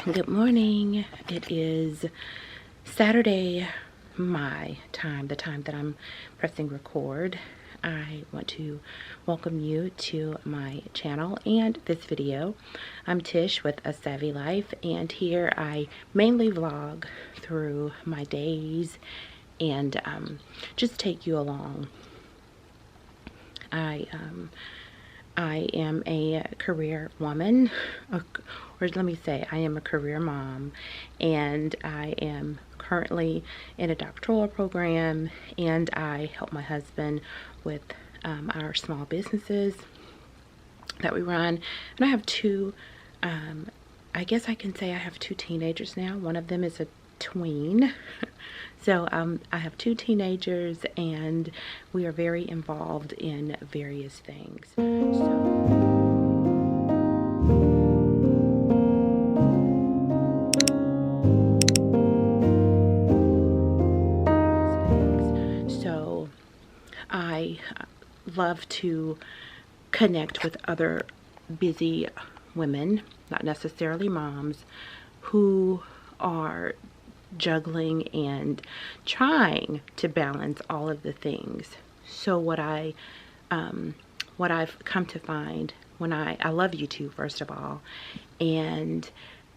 Good morning. It is Saturday, my time, the time that I'm pressing record. I want to welcome you to my channel and this video. I'm Tish with A Savvy Life, and here I mainly vlog through my days and just take you along. I am a career woman, or let me say, I am a career mom, and I am currently in a doctoral program, and I help my husband with our small businesses that we run. And I have two, I guess I can say I have two teenagers now. One of them is a tween. So I have two teenagers, and we are very involved in various things. So I love to connect with other busy women, not necessarily moms, who are juggling and trying to balance all of the things. So what I've come to find, when I love YouTube, first of all, and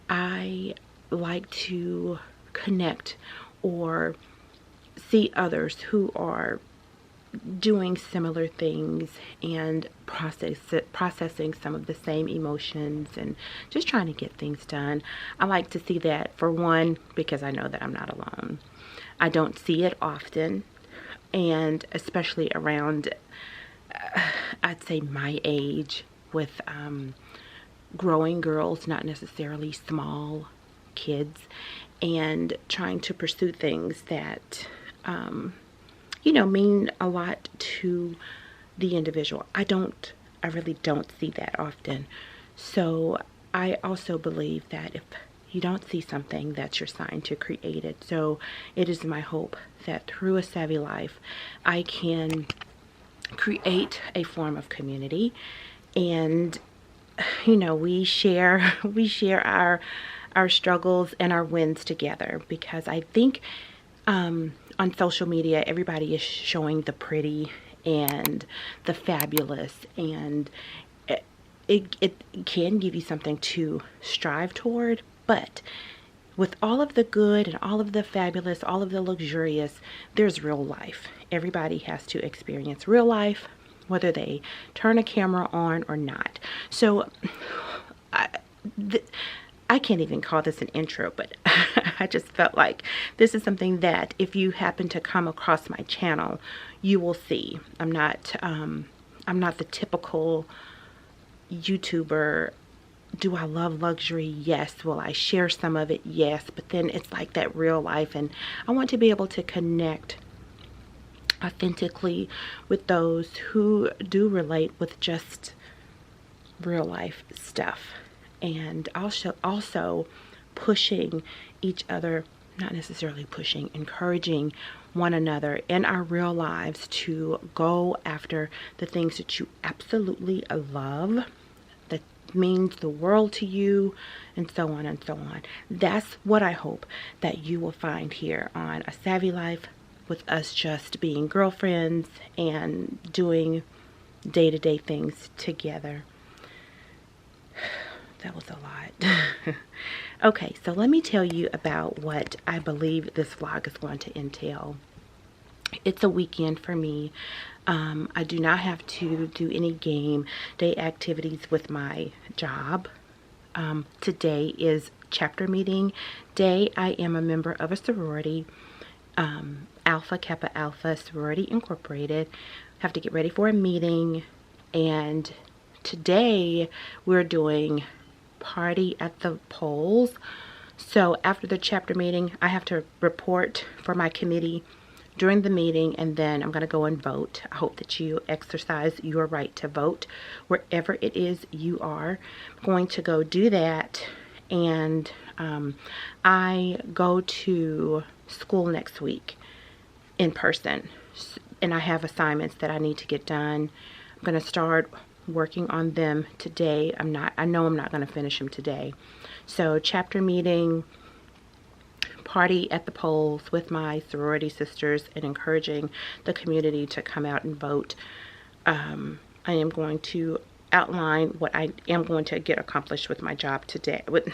I like to connect or see others who are doing similar things and processing some of the same emotions and just trying to get things done. I like to see that, for one, because I know that I'm not alone. I don't see it often, and especially around I'd say my age, with growing girls, not necessarily small kids, and trying to pursue things that mean a lot to the individual. I really don't see that often. So I also believe that if you don't see something, that's your sign to create it. So it is my hope that through A Savvy Life, I can create a form of community, and we share our struggles and our wins together, because I think on social media, everybody is showing the pretty and the fabulous, and it can give you something to strive toward. But with all of the good and all of the fabulous, all of the luxurious, there's real life. Everybody has to experience real life, whether they turn a camera on or not. So I can't even call this an intro, but I just felt like this is something that if you happen to come across my channel, you will see. I'm not the typical YouTuber. Do I love luxury? Yes. Will I share some of it? Yes. But then it's like that real life, and I want to be able to connect authentically with those who do relate with just real life stuff. And also pushing each other, not necessarily pushing, encouraging one another in our real lives to go after the things that you absolutely love, that means the world to you, and so on and so on. That's what I hope that you will find here on A Savvy Life, with us just being girlfriends and doing day-to-day things together. That was a lot. Okay, so let me tell you about what I believe this vlog is going to entail. It's a weekend for me. I do not have to do any game day activities with my job. Today is chapter meeting day. I am a member of a sorority, Alpha Kappa Alpha Sorority Incorporated. Have to get ready for a meeting, and today we're doing party at the polls. So after the chapter meeting, I have to report for my committee during the meeting, and then I'm going to go and vote. I hope that you exercise your right to vote wherever it is you are. I'm going to go do that, and I go to school next week in person, and I have assignments that I need to get done. I'm going to start working on them today. I know I'm not going to finish them today. So chapter meeting, party at the polls with my sorority sisters, and encouraging the community to come out and vote. I am going to outline what I am going to get accomplished with my job today, with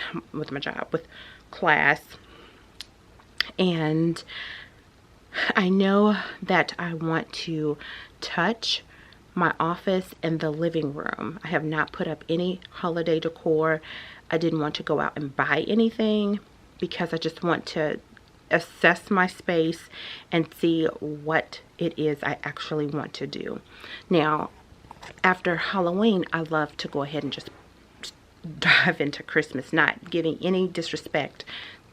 class. And I know that I want to touch my office and the living room. I have not put up any holiday decor. I didn't want to go out and buy anything because I just want to assess my space and see what it is I actually want to do. Now, after Halloween, I love to go ahead and just dive into Christmas, not giving any disrespect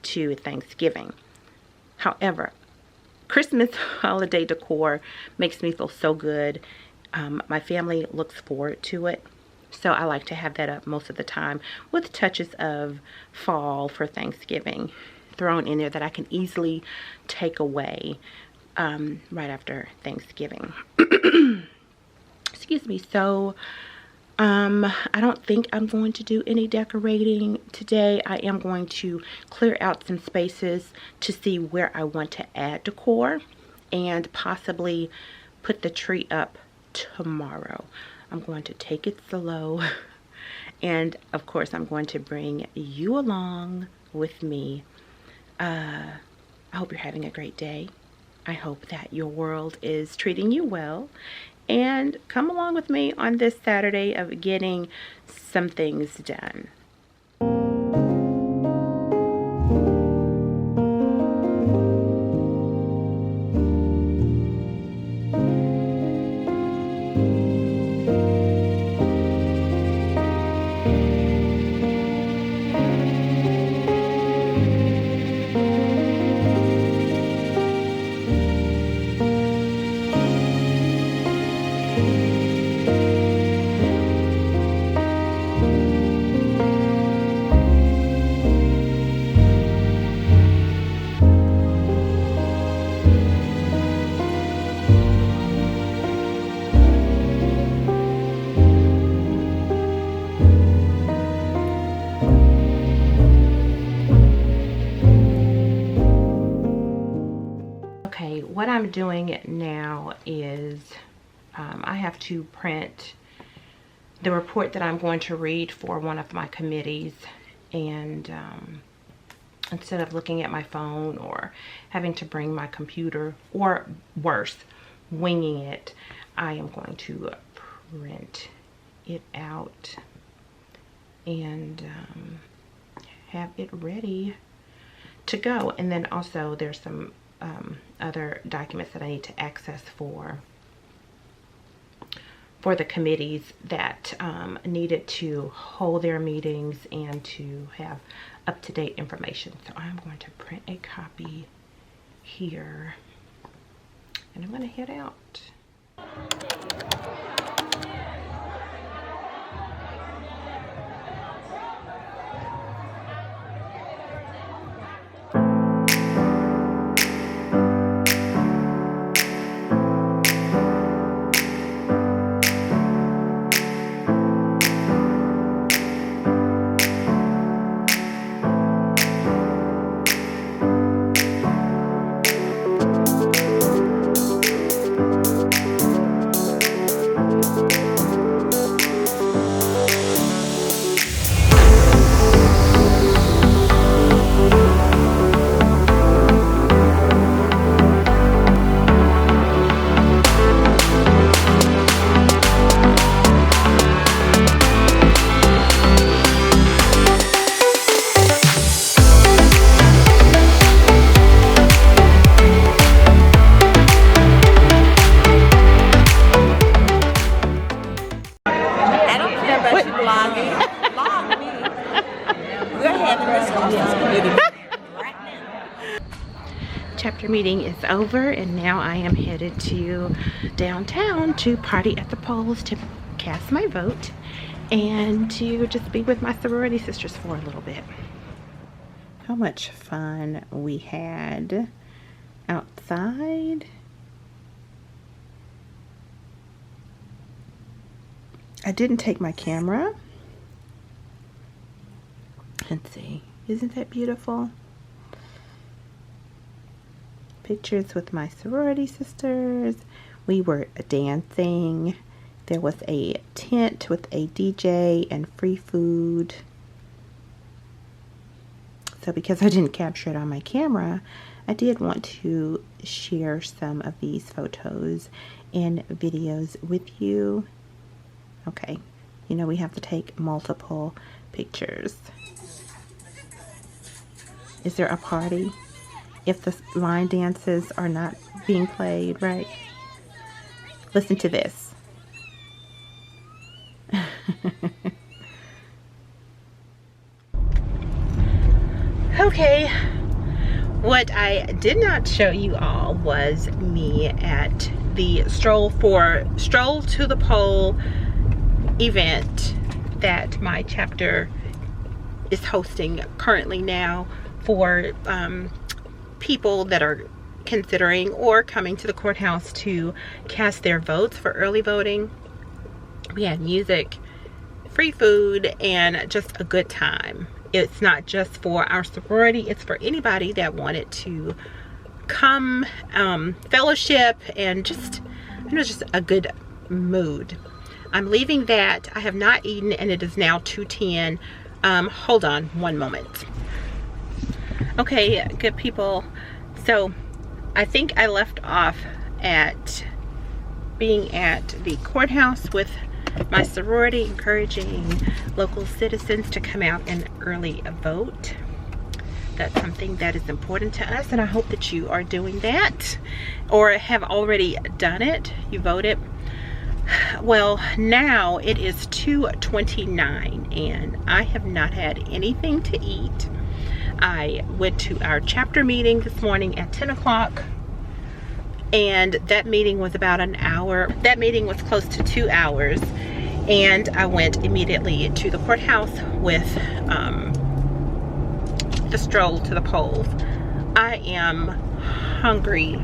to Thanksgiving. However, Christmas holiday decor makes me feel so good. My family looks forward to it. So I like to have that up most of the time with touches of fall for Thanksgiving thrown in there that I can easily take away right after Thanksgiving. Excuse me. So I don't think I'm going to do any decorating today. I am going to clear out some spaces to see where I want to add decor and possibly put the tree up tomorrow. I'm going to take it slow, and of course I'm going to bring you along with me. I hope you're having a great day. I hope that your world is treating you well, and come along with me on this Saturday of getting some things done. Okay, what I'm doing now is I have to print the report that I'm going to read for one of my committees, and instead of looking at my phone or having to bring my computer, or worse, winging it, I am going to print it out and have it ready to go. And then also there's some other documents that I need to access for the committees that needed to hold their meetings and to have up-to-date information. So I'm going to print a copy here, and I'm going to head out. Chapter meeting is over, and now I am headed to downtown to party at the polls to cast my vote and to just be with my sorority sisters for a little bit. How much fun we had outside. I didn't take my camera. Let's see. Isn't that beautiful? Pictures with my sorority sisters. We were dancing. There was a tent with a DJ and free food. So because I didn't capture it on my camera, I did want to share some of these photos and videos with you. Okay, you know we have to take multiple pictures. Is there a party if the line dances are not being played, right? Listen to this. Okay, what I did not show you all was me at the Stroll to the Pole event that my chapter is hosting currently now for people that are considering or coming to the courthouse to cast their votes for early voting. We had music, free food, and just a good time. It's not just for our sorority, it's for anybody that wanted to come, fellowship, and just, you know, just a good mood. I'm leaving that. I have not eaten, and it is now 2:10. Hold on one moment. Okay, good people. So I think I left off at being at the courthouse with my sorority, encouraging local citizens to come out and early vote. That's something that is important to us, and I hope that you are doing that or have already done it. You voted. Well, now it is 2:29 and I have not had anything to eat. I went to our chapter meeting this morning at 10 o'clock, and that meeting was about an hour. That meeting was close to 2 hours, and I went immediately to the courthouse with the Stroll to the Polls. I am hungry,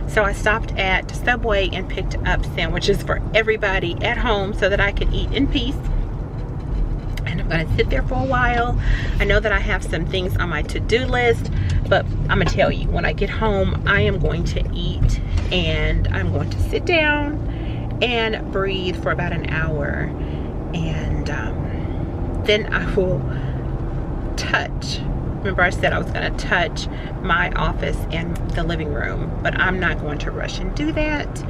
so I stopped at Subway and picked up sandwiches for everybody at home so that I could eat in peace. And I'm gonna sit there for a while. I know that I have some things on my to-do list, but I'm gonna tell you, when I get home, I am going to eat, and I'm going to sit down and breathe for about an hour, and then I will touch. Remember I said I was gonna touch my office and the living room, but I'm not going to rush and do that.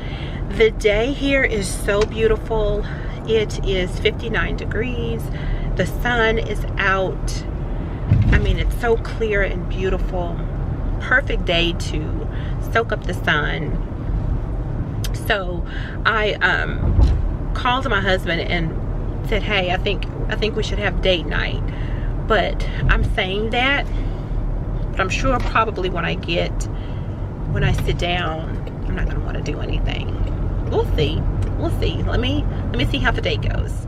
The day here is so beautiful. It is 59 degrees. The sun is out. I mean, it's so clear and beautiful. Perfect day to soak up the sun. So I called my husband and said, hey, I think we should have date night. But I'm saying that, but I'm sure probably when I sit down, I'm not gonna want to do anything. We'll see. We'll see. Let me see how the day goes.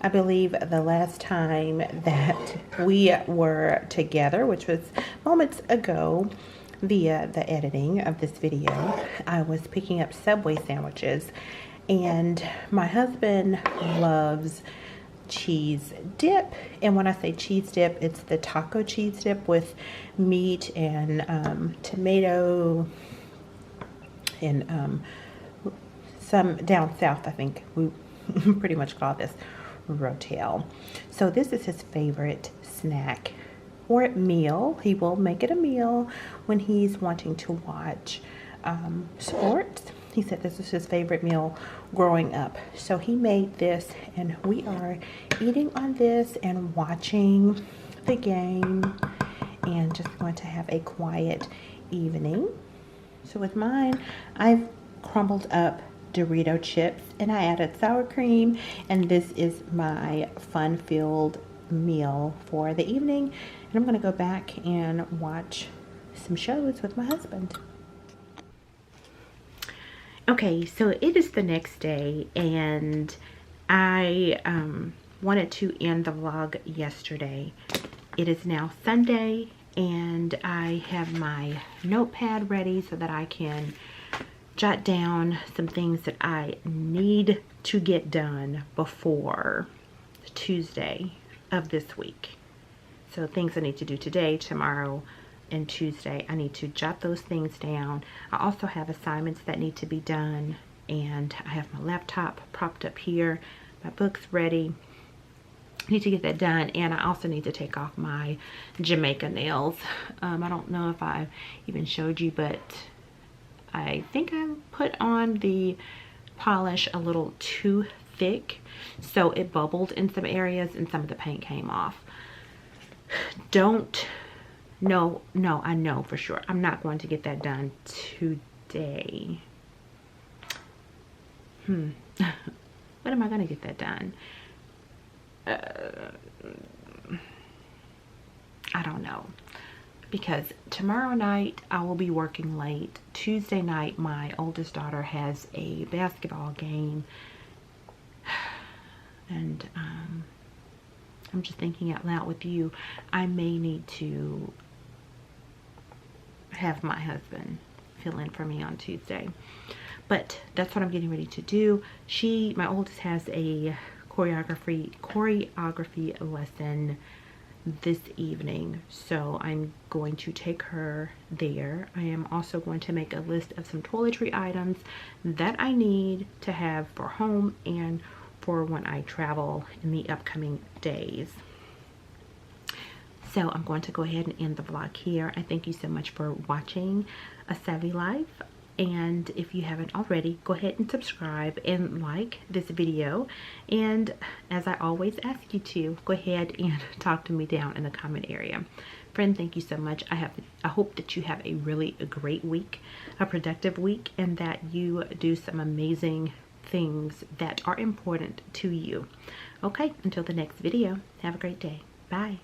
I believe the last time that we were together, which was moments ago via the editing of this video, I was picking up Subway sandwiches, and my husband loves cheese dip. And when I say cheese dip, it's the taco cheese dip with meat and tomato and some down south, I think we pretty much call this rotel. So this is his favorite snack or meal. He will make it a meal when he's wanting to watch sports. He said this is his favorite meal growing up. So he made this, and we are eating on this and watching the game and just going to have a quiet evening. So with mine, I've crumbled up Dorito chips and I added sour cream, and this is my fun-filled meal for the evening. And I'm going to go back and watch some shows with my husband. Okay, so it is the next day, and I wanted to end the vlog yesterday. It is now Sunday, and I have my notepad ready so that I can jot down some things that I need to get done before Tuesday of this week. So things I need to do today, tomorrow, and Tuesday. I need to jot those things down. I also have assignments that need to be done, and I have my laptop propped up here, my books ready. I need to get that done, and I also need to take off my Jamaica nails. I don't know if I even showed you, but I think I put on the polish a little too thick, so it bubbled in some areas and some of the paint came off. No, I know for sure I'm not going to get that done today. When am I going to get that done? I don't know, because tomorrow night I will be working late. Tuesday night my oldest daughter has a basketball game, and I'm just thinking out loud with you, I may need to have my husband fill in for me on Tuesday. But that's what I'm getting ready to do. My oldest has a choreography lesson this evening, so I'm going to take her there. I am also going to make a list of some toiletry items that I need to have for home and for when I travel in the upcoming days. So I'm going to go ahead and end the vlog here. I thank you so much for watching A Savvy Life. And if you haven't already, go ahead and subscribe and like this video. And as I always ask you to, go ahead and talk to me down in the comment area. Friend, thank you so much. I hope that you have a really great week, a productive week, and that you do some amazing things that are important to you. Okay, until the next video, have a great day. Bye.